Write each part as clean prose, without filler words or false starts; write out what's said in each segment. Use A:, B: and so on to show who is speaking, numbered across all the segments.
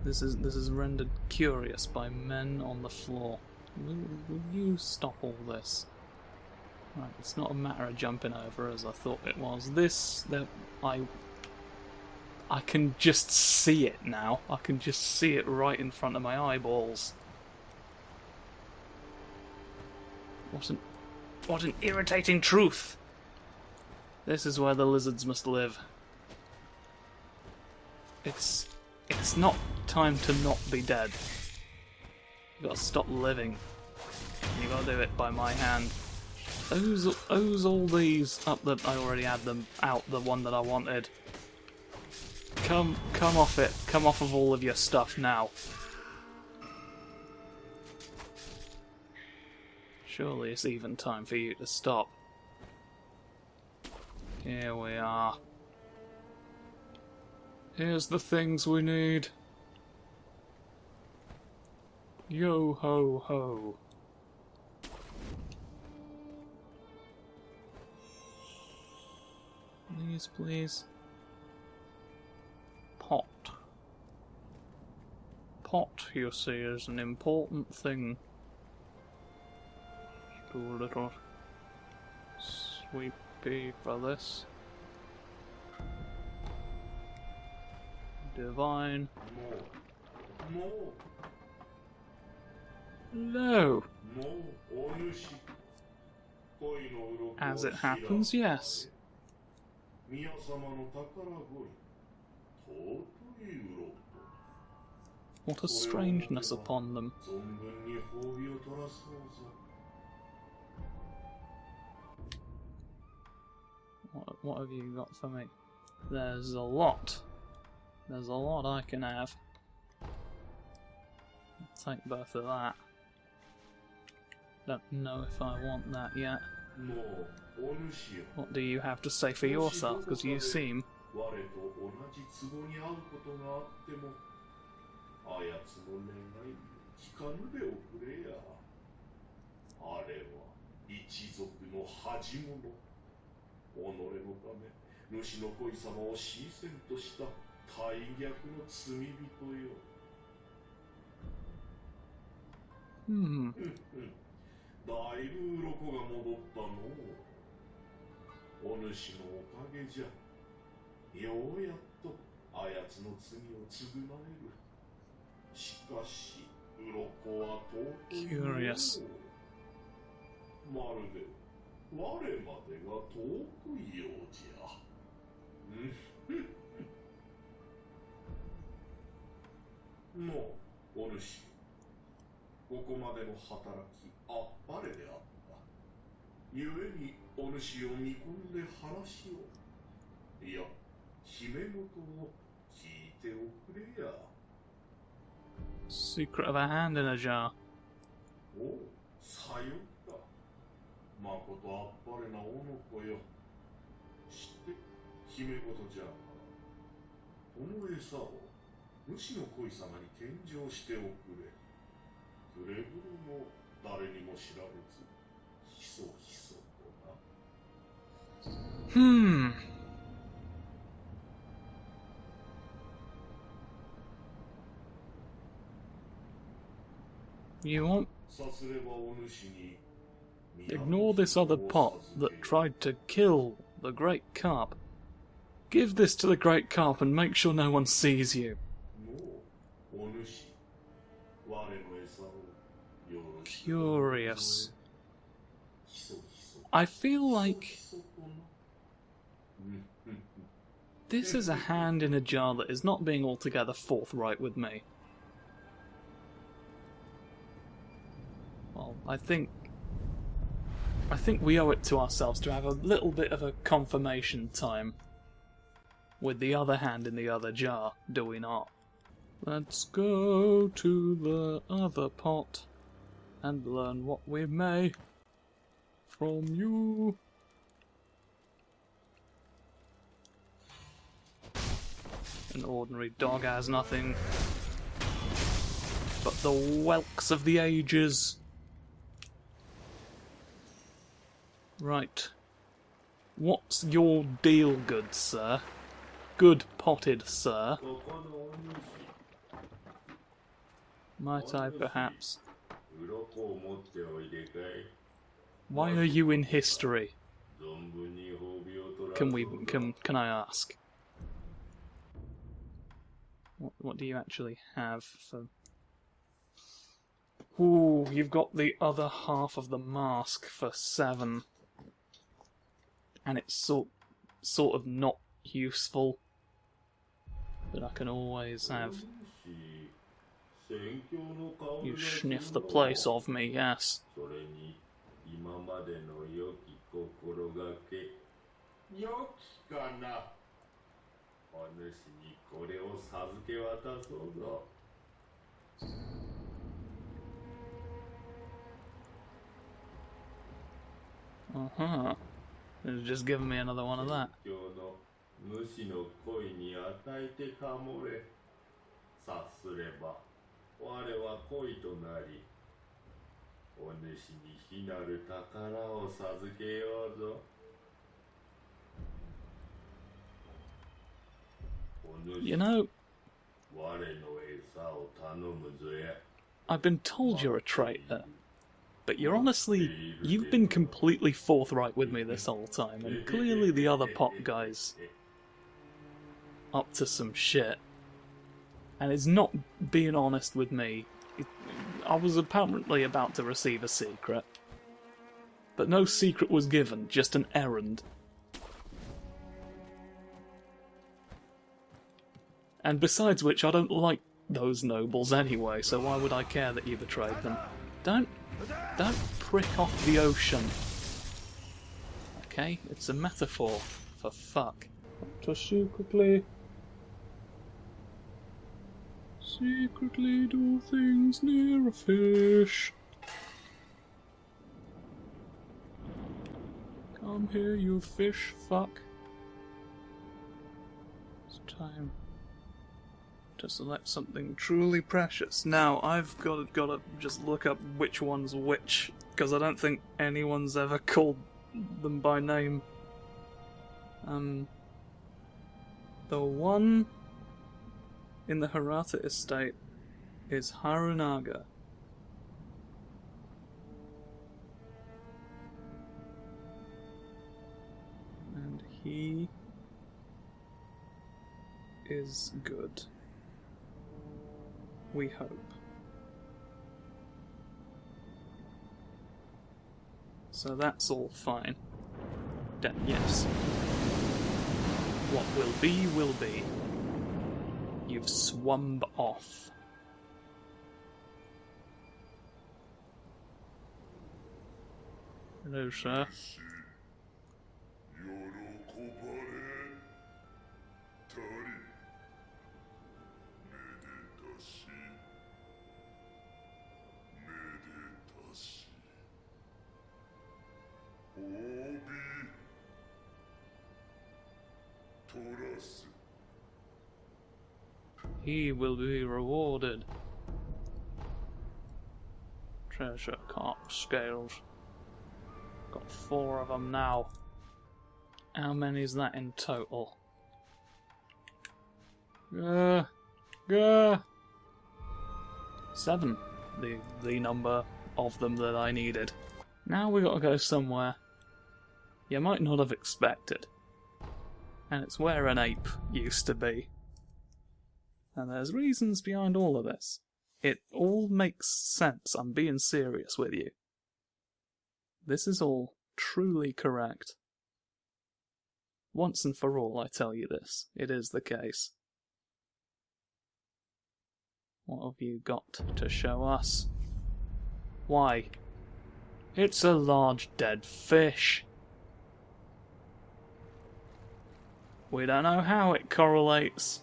A: This is rendered curious by men on the floor. Will you stop all this? Right, it's not a matter of jumping over as I thought it was. I can just see it now. I can just see it right in front of my eyeballs. What an irritating truth! This is where the lizards must live. It's not time to not be dead. You gotta stop living. You gotta do it by my hand. Ooze all these up that I already had them out, the one that I wanted. Come off it. Come off of all of your stuff now. Surely it's even time for you to stop. Here we are. Here's the things we need. Yo ho ho. These, please. Pot. Pot, you see, is an important thing. Let's do a little sweepy for this. Divine. Hello. As it happens, yes. What a strangeness upon them. What have you got for me? There's a lot. There's a lot I can have. I'll take both of that. Don't know if I want that yet. What do you have to say for yourself? Because you seem... Curious. Secret of a hand in a jar. You won't ignore this other pot that tried to kill the Great Carp. Give this to the Great Carp and make sure no one sees you. Curious. I feel like this is a hand in a jar that is not being altogether forthright with me. Well, I think we owe it to ourselves to have a little bit of a confirmation time with the other hand in the other jar, do we not? Let's go to the other pot and learn what we may from you. An ordinary dog has nothing but the whelks of the ages. Right. What's your deal, good sir? Good potted sir. Might I perhaps? Why are you in history? Can I ask? What do you actually have for... Ooh, you've got the other half of the mask for 7. And it's sort of not useful. But I can always have... You sniff the place of me, yes. Uh-huh. It's just given me another one of that. You know, I've been told you're a traitor, but you've been completely forthright with me this whole time, and clearly the other pop guy's up to some shit, and is not being honest with me. I was apparently about to receive a secret, but no secret was given, just an errand. And besides which, I don't like those nobles anyway, so why would I care that you betrayed them? Don't prick off the ocean. Okay, it's a metaphor, for fuck. To secretly do things near a fish. Come here, you fish fuck. It's time to select something truly precious. Now, I've got to just look up which one's which, because I don't think anyone's ever called them by name. The one in the Hirata estate is Harunaga. And he is good. We hope. So that's all fine. Yes. What will be, will be. You've swum off. Hello, sir. He will be rewarded. Treasure carp scales. Got 4 of them now. How many is that in total? 7. The number of them that I needed. Now we gotta go somewhere you might not have expected. And it's where an ape used to be. And there's reasons behind all of this. It all makes sense, I'm being serious with you. This is all truly correct. Once and for all, I tell you this. It is the case. What have you got to show us? Why? It's a large dead fish. We don't know how it correlates,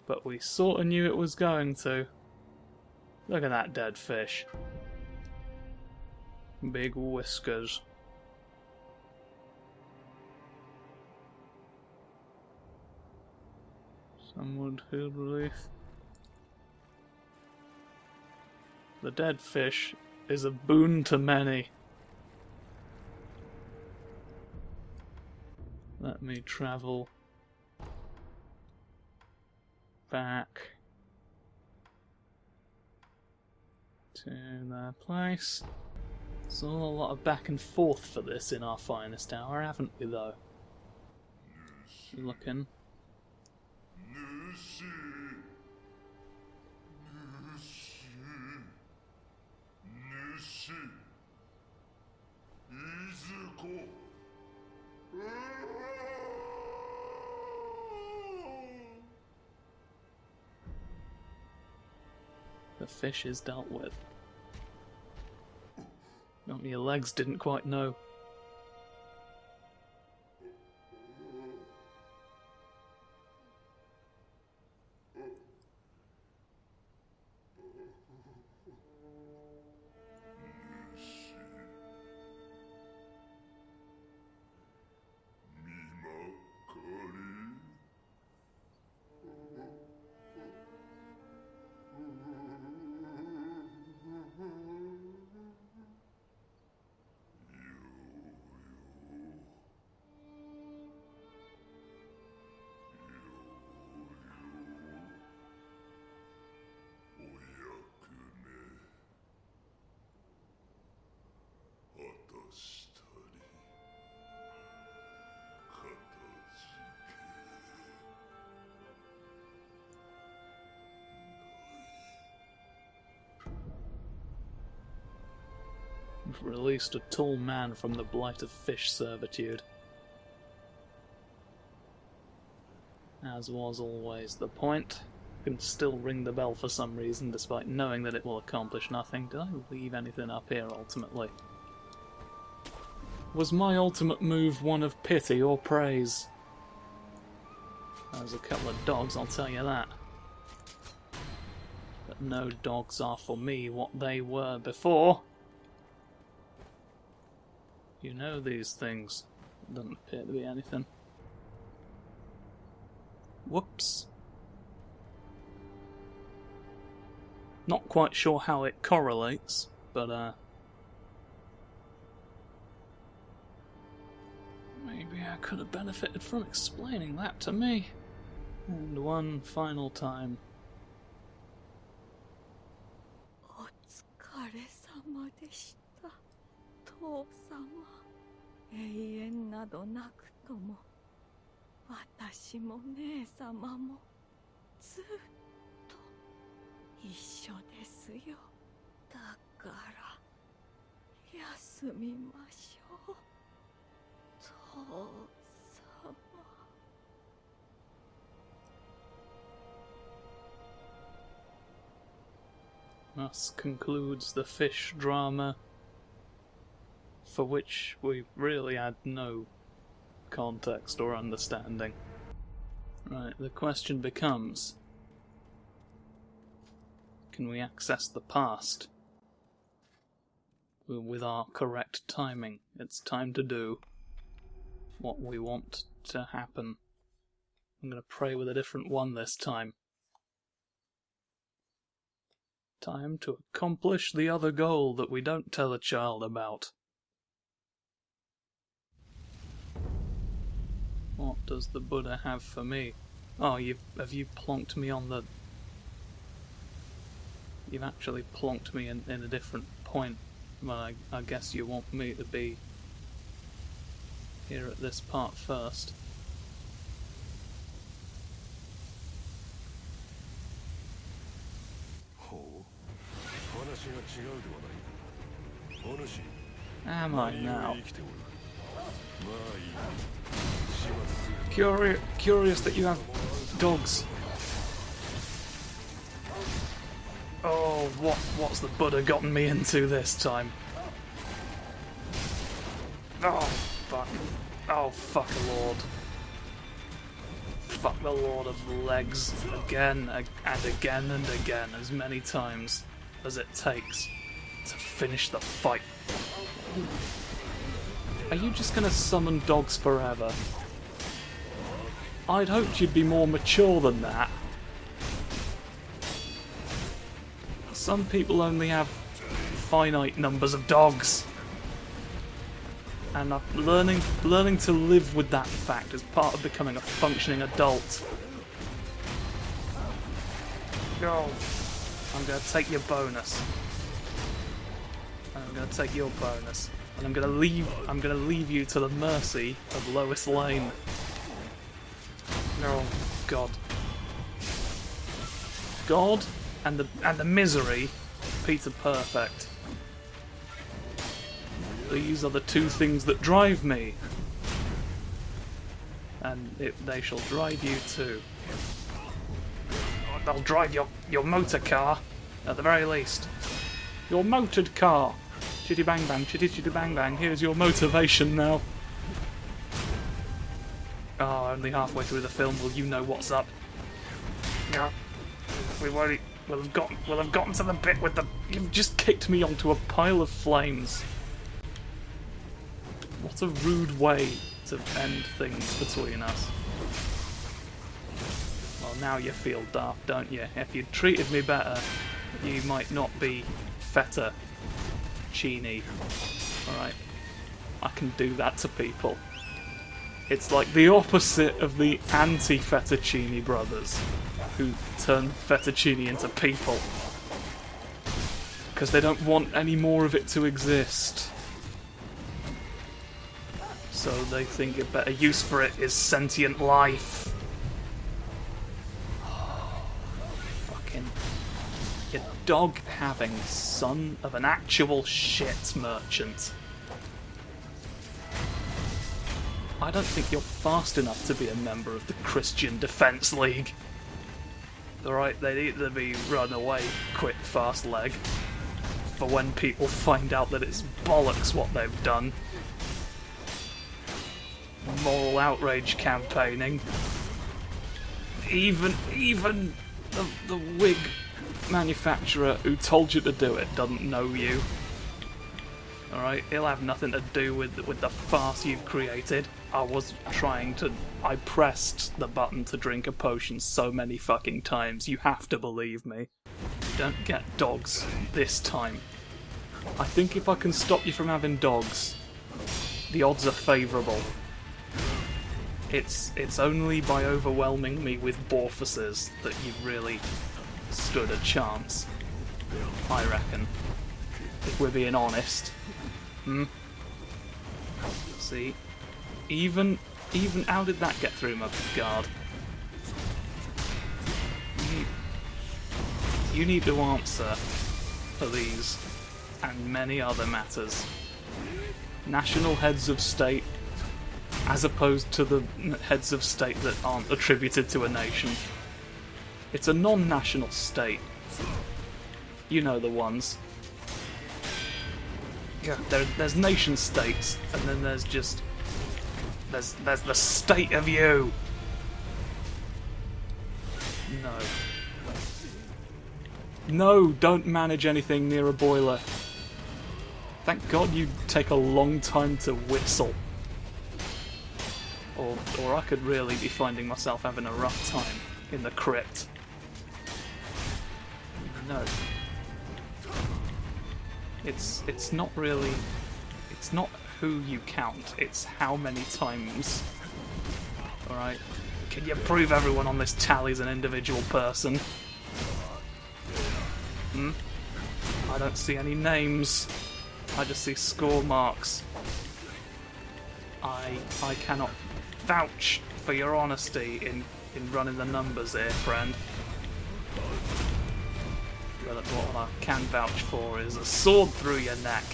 A: but we sort of knew it was going to. Look at that dead fish. Big whiskers. Some wood field relief. The dead fish is a boon to many. Let me travel back to their place. It's all a lot of back and forth for this in our finest hour, haven't we, though? Looking. The fish is dealt with. Your legs didn't quite know. We've released a tall man from the blight of fish servitude. As was always the point. I can still ring the bell for some reason, despite knowing that it will accomplish nothing. Did I leave anything up here, ultimately? Was my ultimate move one of pity or praise? There's a couple of dogs, I'll tell you that. But no dogs are for me what they were before. You know these things. Doesn't appear to be anything. Whoops. Not quite sure how it correlates, but maybe I could have benefited from explaining that to me. And one final time.
B: お疲れ様でした、父様。永遠などなくとも、私も姉様もずっと一緒ですよ。だから休みましょう、父様。
A: Thus concludes the fish drama, for which we really had no context or understanding. Right, the question becomes, can we access the past with our correct timing? It's time to do what we want to happen. I'm going to pray with a different one this time. Time to accomplish the other goal that we don't tell a child about. What does the Buddha have for me? Oh, have you plonked me on the... You've actually plonked me in a different point. Well, I guess you want me to be here at this part first. Am I now? Curious that you have dogs. Oh, what's the Buddha gotten me into this time? Oh, fuck. Oh, fuck the Lord. Fuck the Lord of legs. Again and again and again, as many times as it takes to finish the fight. Are you just gonna summon dogs forever? I'd hoped you'd be more mature than that. Some people only have finite numbers of dogs. And I'm learning to live with that fact as part of becoming a functioning adult. Go. I'm gonna take your bonus. And I'm gonna take your bonus. And I'm gonna leave you to the mercy of Lois Lane. Oh God. God and the misery of Peter Perfect. These are the two things that drive me. And they shall drive you too. They'll drive your motor car, at the very least. Your motored car. Chitty bang bang, chitty chitty bang bang. Here's your motivation now. Oh, only halfway through the film will you know what's up. Yeah. We'll have gotten to the bit with the... You've just kicked me onto a pile of flames. What a rude way to end things between us. Well, now you feel daft, don't you? If you'd treated me better, you might not be fettuccine. Alright? I can do that to people. It's like the opposite of the anti-fettuccine brothers, who turn fettuccine into people. Because they don't want any more of it to exist. So they think a better use for it is sentient life. Fucking... You dog-having son of an actual shit merchant. I don't think you're fast enough to be a member of the Christian Defence League. Alright, they'd either be run away quick, fast leg, for when people find out that it's bollocks what they've done. Moral outrage campaigning. Even the wig manufacturer who told you to do it doesn't know you. Alright, it'll have nothing to do with the farce you've created. I pressed the button to drink a potion so many fucking times, you have to believe me. You don't get dogs this time. I think if I can stop you from having dogs, the odds are favourable. It's only by overwhelming me with Borfuses that you've really stood a chance, I reckon. If we're being honest. See? Even how did that get through my guard? You need to answer for these and many other matters. National heads of state, as opposed to the heads of state that aren't attributed to a nation. It's a non-national state. You know the ones. Yeah, there's nation states, and then there's just... There's the state of you! No. No, don't manage anything near a boiler. Thank God you take a long time to whistle. Or I could really be finding myself having a rough time in the crypt. No. It's not really... It's not who you count, it's how many times. Alright? Can you prove everyone on this tally's an individual person? I don't see any names. I just see score marks. I cannot vouch for your honesty in running the numbers here, friend. But what I can vouch for is a sword through your neck.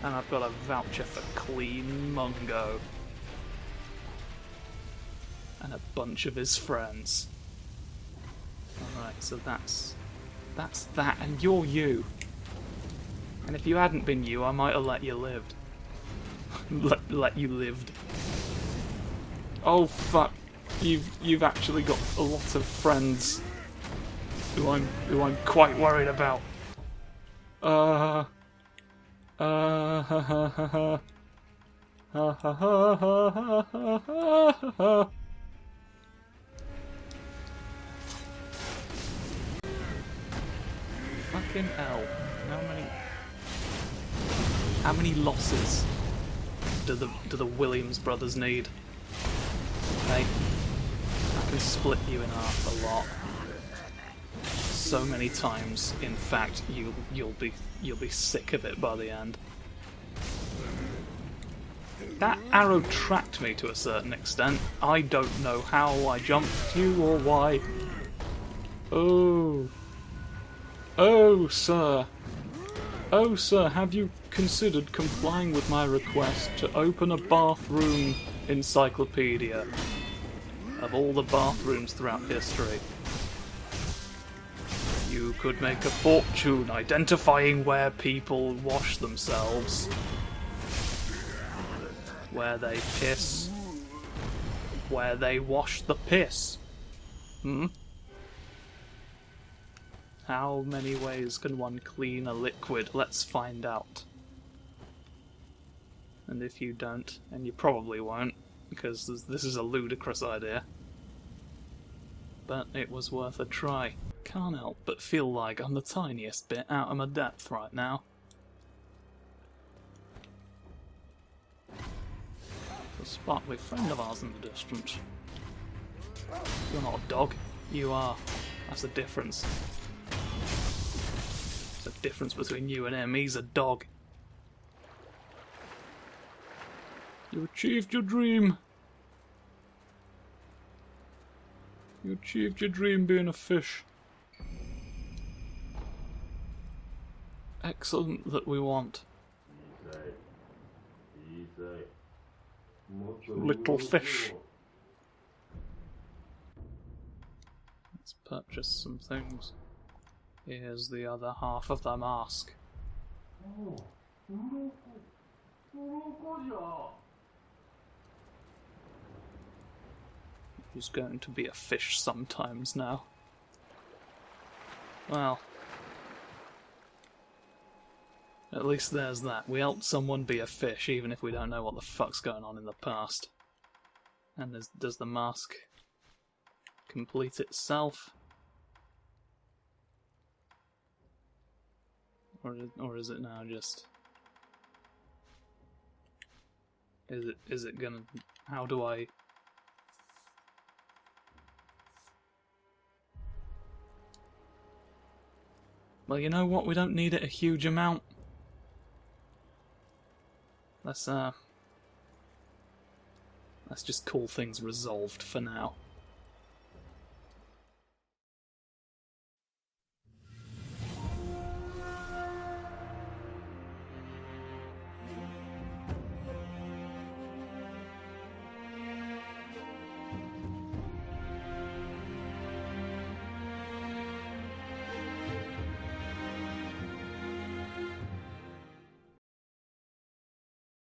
A: And I've got a voucher for clean Mungo. And a bunch of his friends. Alright, so that's that, and you're you. And if you hadn't been you, I might have let you live. let you lived. Oh fuck. You've actually got a lot of friends who I'm quite worried about. Fucking hell. How many losses do the Williams brothers need? Hey, I can split you in half a lot. so many times. In fact, you'll be sick of it by the end. That arrow tracked me to a certain extent. I don't know how I jumped you or why. Oh. Oh, sir. Oh, sir, have you considered complying with my request to open a bathroom encyclopedia of all the bathrooms throughout history? You could make a fortune identifying where people wash themselves, where they piss, where they wash the piss. How many ways can one clean a liquid? Let's find out. And if you don't, and you probably won't, because this is a ludicrous idea, but it was worth a try. Can't help but feel like I'm the tiniest bit out of my depth right now. A sparkly friend of ours in the distance. You're not a dog. You are. That's the difference. There's a difference between you and him. He's a dog. You achieved your dream. You achieved your dream being a fish. Excellent that we want. Little fish. Let's purchase some things. Here's the other half of the mask. Who's going to be a fish sometimes now? Well, at least there's that. We helped someone be a fish, even if we don't know what the fuck's going on in the past. And does the mask complete itself? Or is it now just... Is it gonna... How do I... Well, you know what? We don't need it a huge amount. Let's just call things resolved for now.